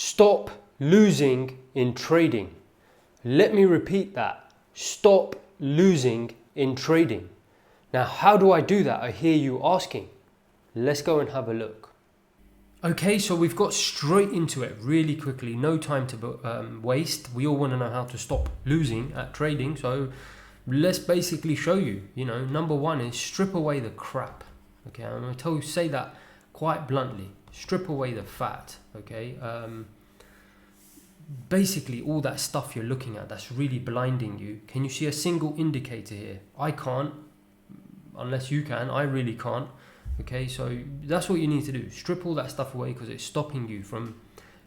Stop losing in trading. Let me repeat that. Stop losing in trading. Now, how do I do that? I hear you asking. Let's go and have a look. Okay, so we've got straight into it really quickly. No time to waste. We all want to know how to stop losing at trading. So let's basically show you. Number one is strip away the crap. Okay, I'm going to say that quite bluntly. Strip away the fat. Okay. Basically all that stuff you're looking at that's really blinding you. Can you see a single indicator here? I can't, unless you can. I really can't. Okay, so that's what you need to do. Strip all that stuff away because it's stopping you from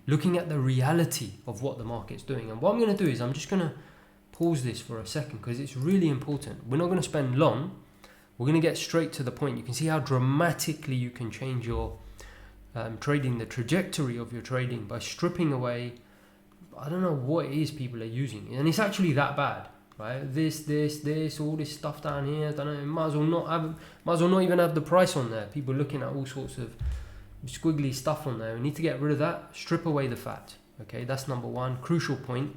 looking at the reality of what the market's doing. And what I'm going to do is I'm just going to pause this for a second because it's really important. We're not going to spend long. We're going to get straight to the point. You can see how dramatically you can change your trading, the trajectory of your trading by stripping away, I don't know what it is people are using. And it's actually that bad. Right, this, all this stuff down here. I don't know. Might as well not even have the price on there. People looking at all sorts of squiggly stuff on there. We need to get rid of that. Strip away the fat. Okay, that's number one, crucial point.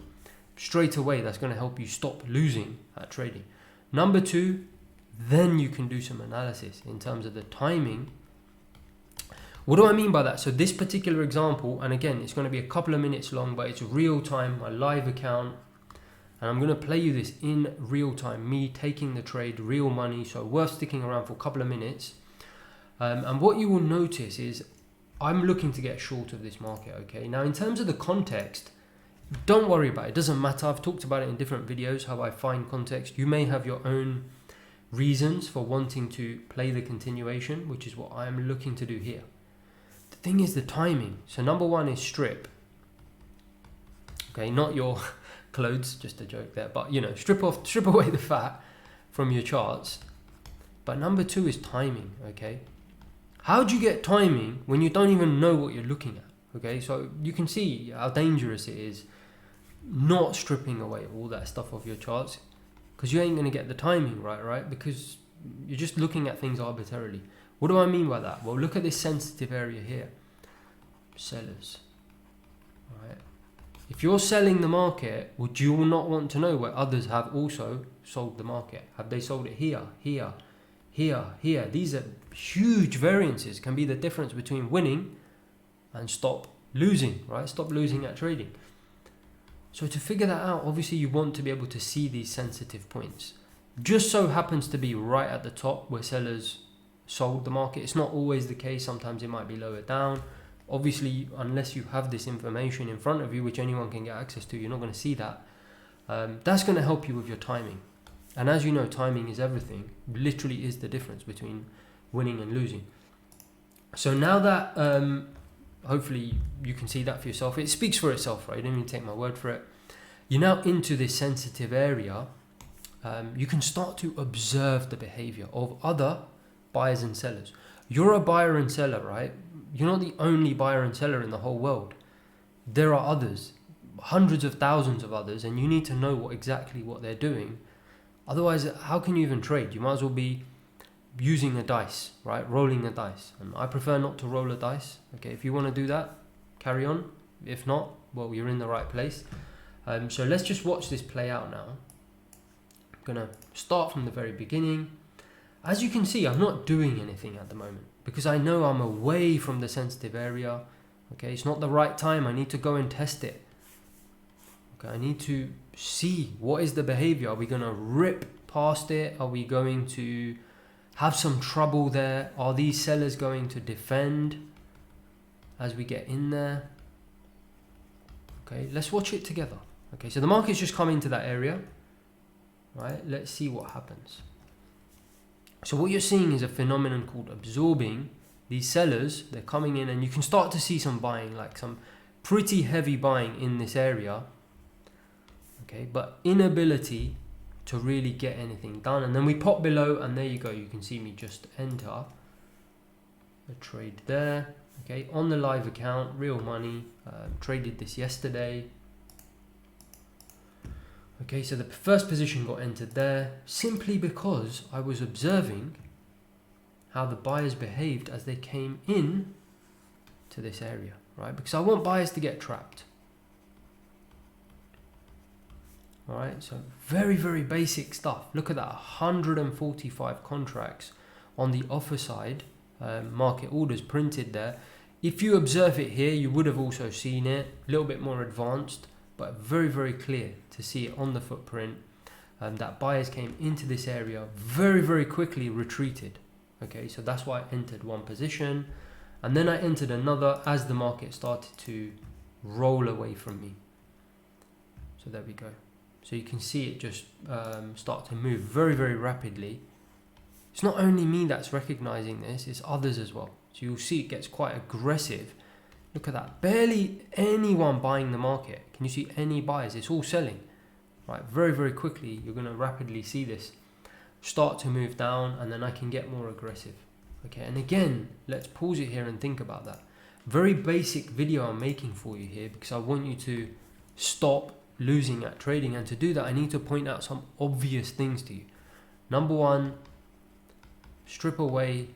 Straight away, that's going to help you stop losing at trading. Number two, then you can do some analysis in terms of the timing. What do I mean by that? So this particular example, and again, it's going to be a couple of minutes long, but it's real time, my live account. And I'm going to play you this in real time, me taking the trade, real money, so worth sticking around for a couple of minutes. And what you will notice is I'm looking to get short of this market, okay? Now, in terms of the context, don't worry about it. It doesn't matter. I've talked about it in different videos, how I find context. You may have your own reasons for wanting to play the continuation, which is what I'm looking to do here. The thing is the timing. So number one is strip. Okay, not your clothes, just a joke there, but strip away the fat from your charts. But number two is timing. Okay, how do you get timing when you don't even know what you're looking at? Okay, so you can see how dangerous it is not stripping away all that stuff off your charts, because you ain't going to get the timing right, because you're just looking at things arbitrarily. What do I mean by that? Well, look at this sensitive area here. Sellers. Right. If you're selling the market, would you not want to know where others have also sold the market? Have they sold it here, here, here, here? These are huge variances, can be the difference between winning and stop losing, right? Stop losing at trading. So to figure that out, obviously you want to be able to see these sensitive points. Just so happens to be right at the top where sellers sold the market. It's not always the case. Sometimes it might be lower down. Obviously, unless you have this information in front of you, which anyone can get access to, you're not going to see that. That's going to help you with your timing. And as you know, timing is everything. Literally is the difference between winning and losing. So now that hopefully you can see that for yourself, it speaks for itself, right? You don't even take my word for it. You're now into this sensitive area. You can start to observe the behavior of other buyers and sellers. You're a buyer and seller, right? You're not the only buyer and seller in the whole world. There are others, hundreds of thousands of others, and you need to know exactly what they're doing. Otherwise, how can you even trade? You might as well be using a dice, right? Rolling a dice. And I prefer not to roll a dice. Okay, if you want to do that, carry on. If not, well, you're in the right place. So let's just watch this play out now. I'm going to start from the very beginning. As you can see, I'm not doing anything at the moment because I know I'm away from the sensitive area. Okay, it's not the right time. I need to go and test it. Okay, I need to see what is the behavior. Are we going to rip past it? Are we going to have some trouble there? Are these sellers going to defend as we get in there? Okay, let's watch it together. Okay, so the market's just come into that area. Right, let's see what happens. So what you're seeing is a phenomenon called absorbing. These sellers, they're coming in and you can start to see some buying, like some pretty heavy buying in this area. Okay, but inability to really get anything done. And then we pop below and there you go. You can see me just enter a trade there. Okay, on the live account, real money, traded this yesterday. Okay, so the first position got entered there simply because I was observing how the buyers behaved as they came in to this area. right? Because I want buyers to get trapped. All right, so very, very basic stuff. Look at that, 145 contracts on the offer side, market orders printed there. If you observe it here, you would have also seen it, a little bit more advanced, but very, very clear to see it on the footprint. That buyers came into this area, very, very quickly retreated. Okay, so that's why I entered one position, and then I entered another as the market started to roll away from me. So there we go. So you can see it just start to move very, very rapidly. It's not only me that's recognizing this, it's others as well. So you'll see it gets quite aggressive. Look at that, barely anyone buying the market. Can you see any buyers? It's all selling, right? Very, very quickly, you're gonna rapidly see this start to move down, and then I can get more aggressive. Okay, and again, let's pause it here and think about that. Very basic video I'm making for you here because I want you to stop losing at trading, and to do that I need to point out some obvious things to you. Number one, strip away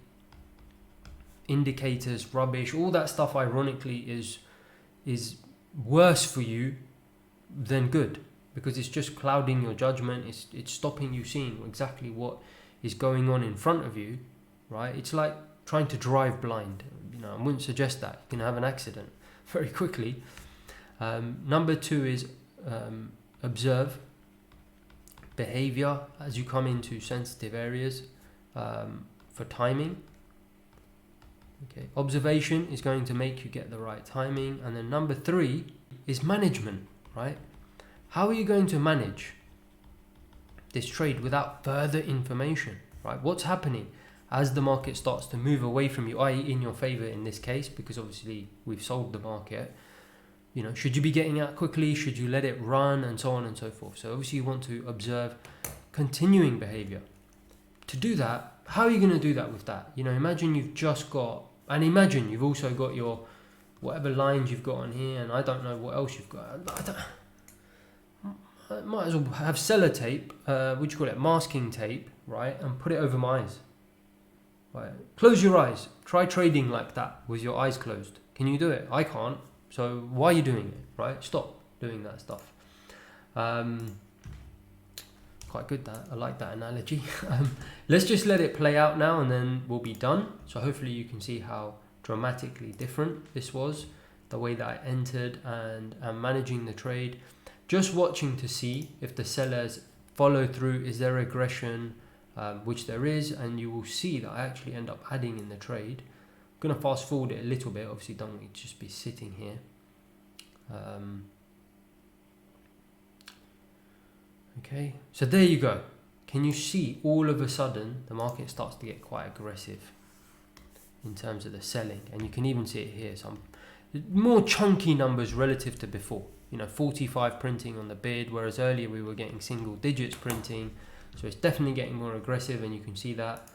indicators, rubbish, all that stuff ironically is worse for you than good, because it's just clouding your judgment. It's stopping you seeing exactly what is going on in front of you, right? It's like trying to drive blind. I wouldn't suggest that. You can have an accident very quickly. Number two is observe behavior as you come into sensitive areas for timing. Okay, observation is going to make you get the right timing. And then number three is management, right? How are you going to manage this trade without further information, right? What's happening as the market starts to move away from you, i.e. in your favor in this case, because obviously we've sold the market. Should you be getting out quickly? Should you let it run? And so on and so forth. So obviously you want to observe continuing behavior. To do that, how are you going to do that with that? Imagine you've just got, and imagine you've also got your, whatever lines you've got on here, and I don't know what else you've got. I might as well have sellotape, masking tape, right? And put it over my eyes. Right. Close your eyes. Try trading like that with your eyes closed. Can you do it? I can't. So why are you doing it, right? Stop doing that stuff. Quite good that. I like that analogy. Let's just let it play out now, and then we'll be done. So hopefully you can see how dramatically different this was, the way that I entered and managing the trade. Just watching to see if the sellers follow through. Is there aggression? Which there is, and you will see that I actually end up adding in the trade. I'm going to fast forward it a little bit. Obviously don't want it to just be sitting here. Okay, so there you go. Can you see all of a sudden the market starts to get quite aggressive in terms of the selling, and you can even see it here, some more chunky numbers relative to before. 45 printing on the bid, whereas earlier we were getting single digits printing. So it's definitely getting more aggressive, and you can see that,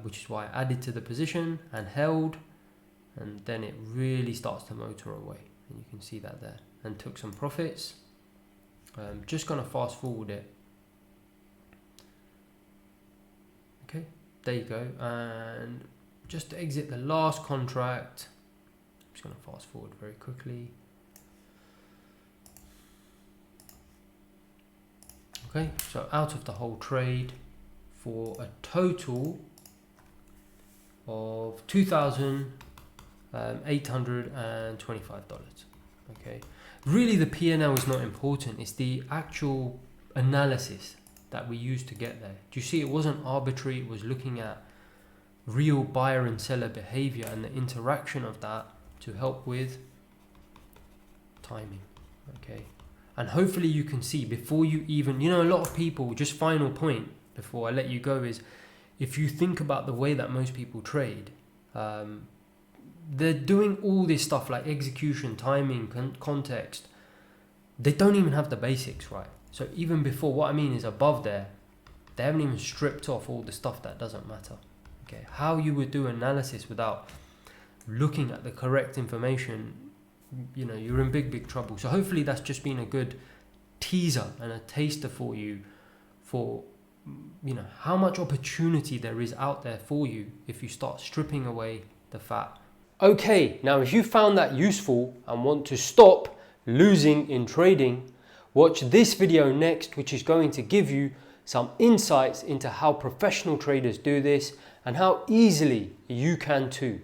which is why I added to the position and held, and then it really starts to motor away, and you can see that there, and took some profits. Just going to fast forward it. Okay, there you go, and just to exit the last contract, I'm just going to fast forward very quickly. Okay, so out of the whole trade for a total of $2,825. Okay, really the P&L is not important. It's the actual analysis that we use to get there. Do you see? It wasn't arbitrary. It was looking at real buyer and seller behavior and the interaction of that to help with timing. Okay. And hopefully you can see before you even, a lot of people, just final point before I let you go, is if you think about the way that most people trade, they're doing all this stuff like execution, timing, context. They don't even have the basics right. So even before, what I mean is above there, they haven't even stripped off all the stuff that doesn't matter. Okay, how you would do analysis without looking at the correct information, you're in big trouble. So hopefully that's just been a good teaser and a taster for you for how much opportunity there is out there for you if you start stripping away the fat. Okay, now if you found that useful and want to stop losing in trading, watch this video next, which is going to give you some insights into how professional traders do this and how easily you can too.